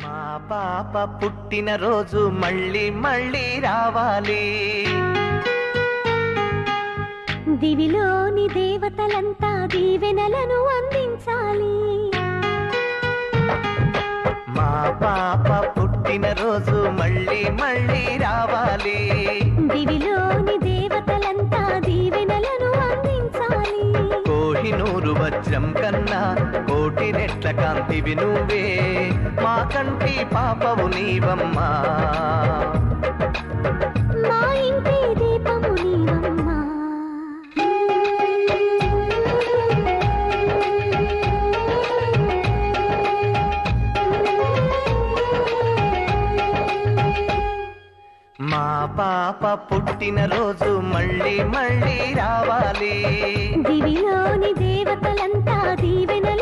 మా పాప పుట్టిన రోజు మళ్ళీ మళ్ళీ రావాలి. దివిలోని దేవతలంతా దీవెనలను అందించాలి. మా పాప పుట్టిన రోజు మళ్ళీ మళ్ళీ రావాలి. దివిలోని దేవతలంతా దీవెనలను అందించాలి. కోహినూరు వజ్రం కన్నా కోటి రెట్ల కాంతివి నువ్వే, మా కంటి పాపవు నీవమ్మా, మా ఇంటి దీపము నీవమ్మా. మా పాప పుట్టిన రోజు మళ్ళీ మళ్ళీ రావాలి. దివిలోని దేవతలంతా దీవెనలను